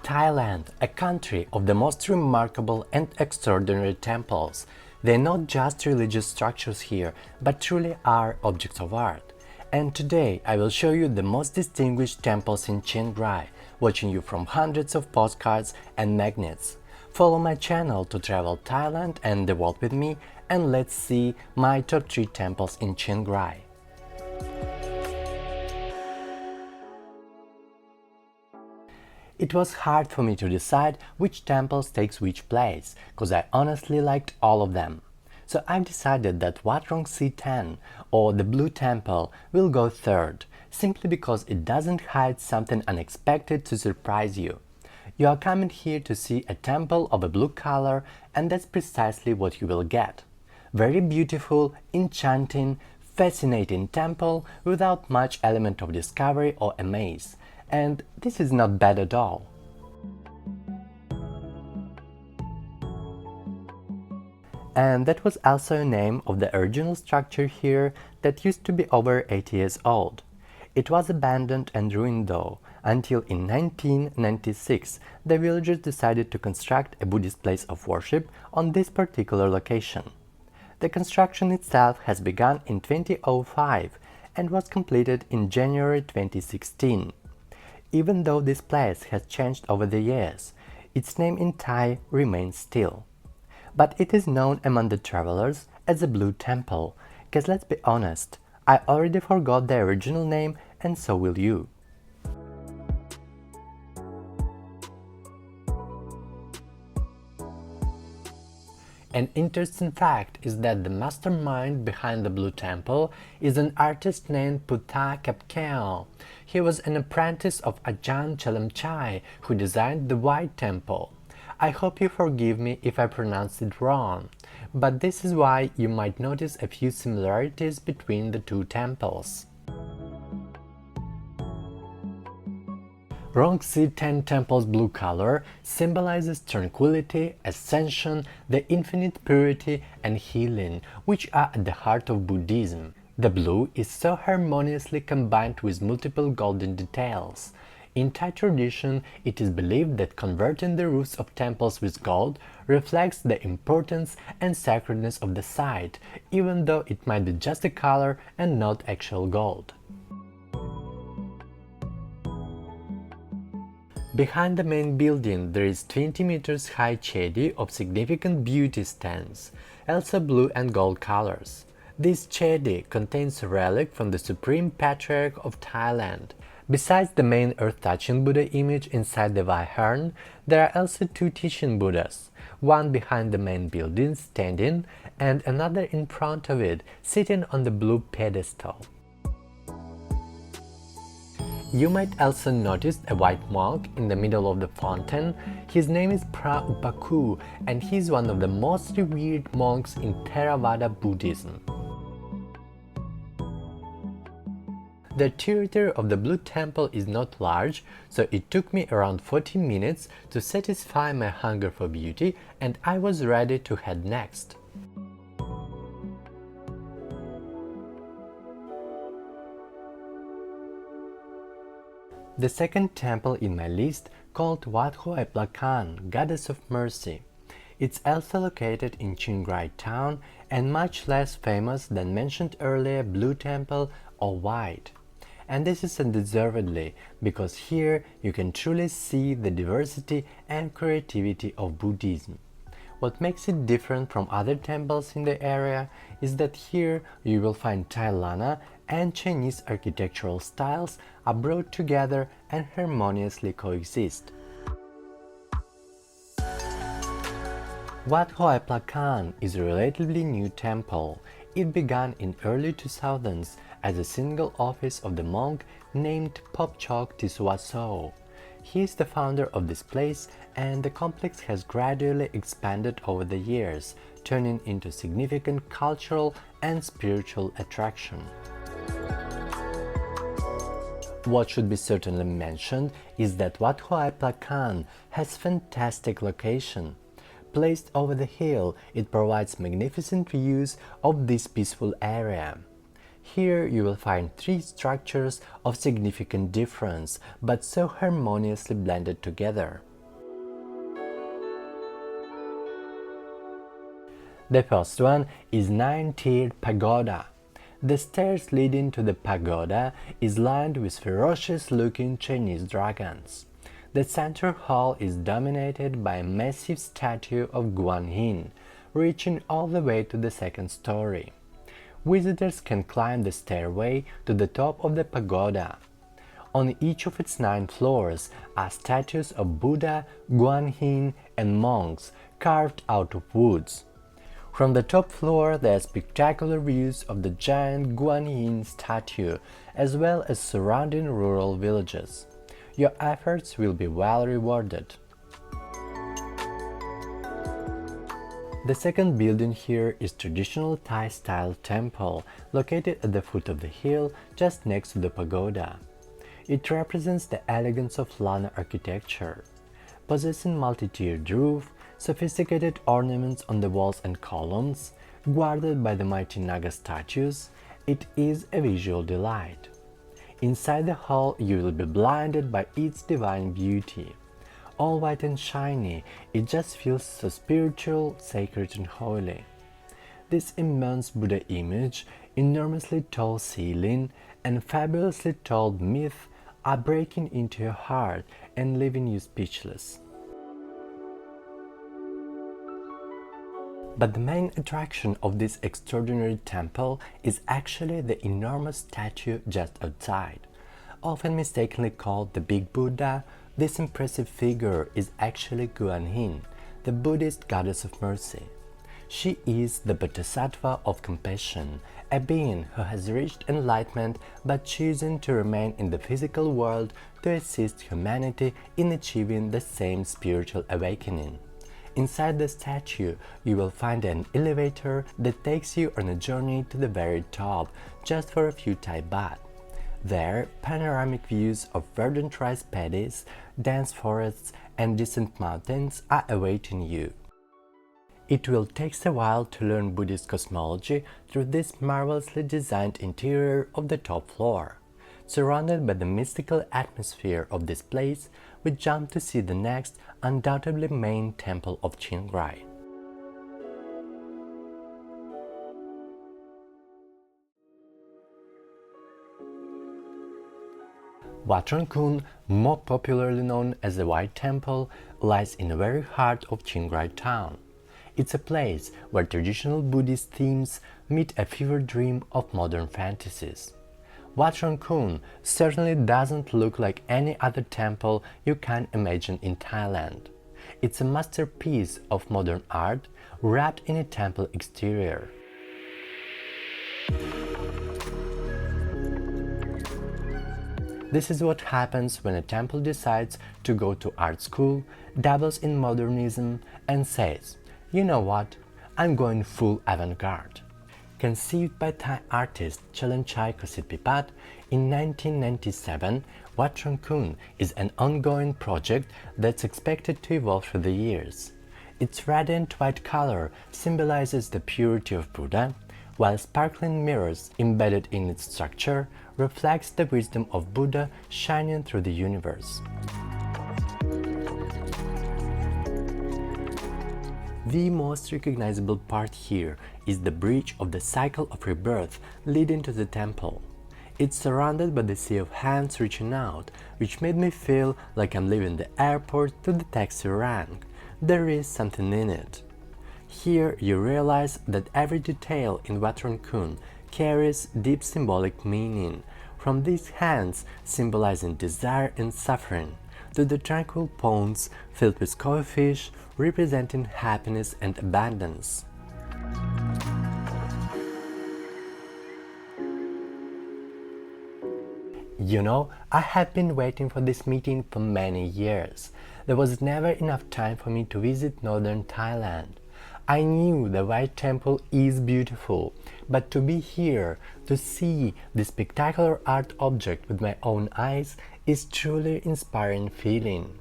Thailand, a country of the most remarkable and extraordinary temples. They're not just religious structures here, but truly are objects of art. And today I will show you the most distinguished temples in Chiang Rai, watching you from hundreds of postcards and magnets. Follow my channel to travel Thailand and the world with me, and let's see my top 3 temples in Chiang Rai. It was hard for me to decide which temples takes which place, cause I honestly liked all of them. So I've decided that Wat Rong C10, or the Blue Temple, will go third, simply because it doesn't hide something unexpected to surprise you. You are coming here to see a temple of a blue color, and that's precisely what you will get. Very beautiful, enchanting, fascinating temple without much element of discovery or amaze. And this is not bad at all. And that was also a name of the original structure here that used to be over 80 years old. It was abandoned and ruined though, until in 1996 the villagers decided to construct a Buddhist place of worship on this particular location. The construction itself has begun in 2005 and was completed in January 2016. Even though this place has changed over the years, its name in Thai remains still. But it is known among the travelers as the Blue Temple, because let's be honest, I already forgot the original name and so will you. An interesting fact is that the mastermind behind the Blue Temple is an artist named Wat Huay Pla. He was an apprentice of Ajahn Chalamchai, who designed the White Temple. I hope you forgive me if I pronounced it wrong, but this is why you might notice a few similarities between the two temples. Rong C10 temple's blue color symbolizes tranquility, ascension, the infinite purity and healing, which are at the heart of Buddhism. The blue is so harmoniously combined with multiple golden details. In Thai tradition, it is believed that converting the roofs of temples with gold reflects the importance and sacredness of the site, even though it might be just a color and not actual gold. Behind the main building there is 20 meters high chedi of significant beauty stands, also blue and gold colors. This chedi contains a relic from the Supreme Patriarch of Thailand. Besides the main earth-touching Buddha image inside the Viharn, there are also two teaching Buddhas, one behind the main building standing and another in front of it sitting on the blue pedestal. You might also notice a white monk in the middle of the fountain. His name is Pra Upaku and he's one of the most revered monks in Theravada Buddhism. The territory of the Blue Temple is not large, so it took me around 40 minutes to satisfy my hunger for beauty, and I was ready to head next. The second temple in my list, called Wat Huay Pla Kang, Goddess of Mercy. It's also located in Chiang Rai town and much less famous than mentioned earlier Blue Temple or White. And this is undeservedly, because here you can truly see the diversity and creativity of Buddhism. What makes it different from other temples in the area is that here you will find Thai Lana and Chinese architectural styles are brought together and harmoniously coexist. Wat Huay Pla Kang is a relatively new temple. It began in early 2000s as a single office of the monk named Popchok Tiswaso. He is the founder of this place, and the complex has gradually expanded over the years, turning into significant cultural and spiritual attraction. What should be certainly mentioned is that Wat Huay Pla Kang has fantastic location. Placed over the hill, it provides magnificent views of this peaceful area. Here you will find three structures of significant difference, but so harmoniously blended together. The first one is Nine-Tiered Pagoda. The stairs leading to the pagoda is lined with ferocious-looking Chinese dragons. The center hall is dominated by a massive statue of Guan Yin, reaching all the way to the second story. Visitors can climb the stairway to the top of the pagoda. On each of its 9 floors are statues of Buddha, Guan Yin, and monks carved out of woods. From the top floor there are spectacular views of the giant Guan Yin statue as well as surrounding rural villages. Your efforts will be well rewarded. The second building here is traditional Thai-style temple located at the foot of the hill just next to the pagoda. It represents the elegance of Lana architecture. Possessing multi-tiered roof, sophisticated ornaments on the walls and columns, guarded by the mighty Naga statues, it is a visual delight. Inside the hall you will be blinded by its divine beauty. All white and shiny, it just feels so spiritual, sacred and holy. This immense Buddha image, enormously tall ceiling, and fabulously tall myth are breaking into your heart and leaving you speechless. But the main attraction of this extraordinary temple is actually the enormous statue just outside. Often mistakenly called the Big Buddha, this impressive figure is actually Guan Yin, the Buddhist goddess of mercy. She is the Bodhisattva of compassion, a being who has reached enlightenment by choosing to remain in the physical world to assist humanity in achieving the same spiritual awakening. Inside the statue, you will find an elevator that takes you on a journey to the very top just for a few Thai baht. There, panoramic views of verdant rice paddies, dense forests, and distant mountains are awaiting you. It will take a while to learn Buddhist cosmology through this marvelously designed interior of the top floor. Surrounded by the mystical atmosphere of this place, we jump to see the next, undoubtedly main temple of Chiang Rai. Wat Khun, more popularly known as the White Temple, lies in the very heart of Chiang Rai town. It's a place where traditional Buddhist themes meet a fever dream of modern fantasies. Wat Khun certainly doesn't look like any other temple you can imagine in Thailand. It's a masterpiece of modern art wrapped in a temple exterior. This is what happens when a temple decides to go to art school, dabbles in modernism, and says, "You know what? I'm going full avant-garde." Conceived by Thai artist Chalanchai Kositpipat in 1997, Wat Khun is an ongoing project that's expected to evolve through the years. Its radiant white color symbolizes the purity of Buddha, while sparkling mirrors embedded in its structure reflects the wisdom of Buddha shining through the universe. The most recognizable part here is the bridge of the cycle of rebirth leading to the temple. It's surrounded by the sea of hands reaching out, which made me feel like I'm leaving the airport to the taxi rank. There is something in it. Here you realize that every detail in Wat Khun carries deep symbolic meaning, from these hands symbolizing desire and suffering, to the tranquil ponds filled with koi fish representing happiness and abundance. You know, I have been waiting for this meeting for many years. There was never enough time for me to visit northern Thailand. I knew the White Temple is beautiful, but to be here, to see this spectacular art object with my own eyes is truly inspiring feeling.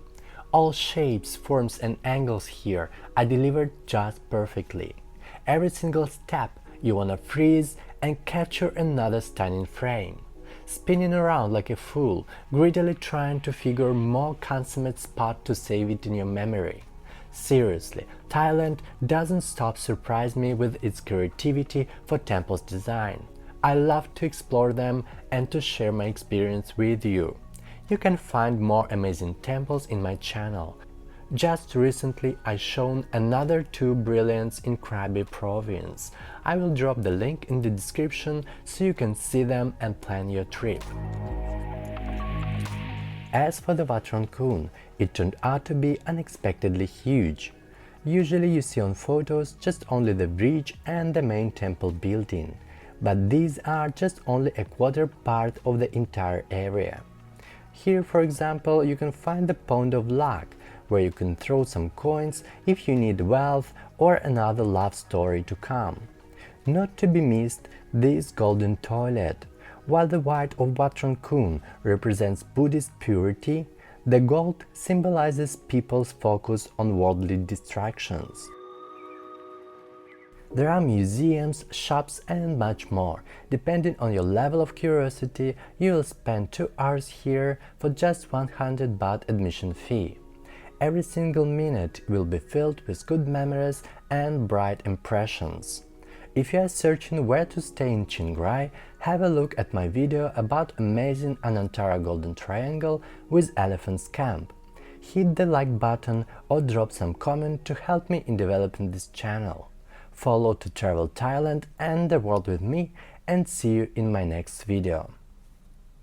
All shapes, forms and angles here are delivered just perfectly. Every single step you wanna freeze and capture another stunning frame. Spinning around like a fool, greedily trying to figure more consummate spot to save it in your memory. Seriously, Thailand doesn't stop surprising me with its creativity for temples design. I love to explore them and to share my experience with you. You can find more amazing temples in my channel. Just recently I shown another 2 brilliants in Krabi province. I will drop the link in the description so you can see them and plan your trip. As for the Wat Khun, it turned out to be unexpectedly huge. Usually you see on photos just only the bridge and the main temple building, but these are just only a quarter part of the entire area. Here, for example, you can find the Pond of Luck, where you can throw some coins if you need wealth or another love story to come. Not to be missed, this golden toilet. While the white of Wat Khun represents Buddhist purity, the gold symbolizes people's focus on worldly distractions. There are museums, shops and much more. Depending on your level of curiosity, you will spend 2 hours here for just 100 baht admission fee. Every single minute will be filled with good memories and bright impressions. If you are searching where to stay in Chiang Rai, have a look at my video about amazing Anantara Golden Triangle with Elephant's Camp. Hit the like button or drop some comment to help me in developing this channel. Follow to travel Thailand and the world with me, and see you in my next video.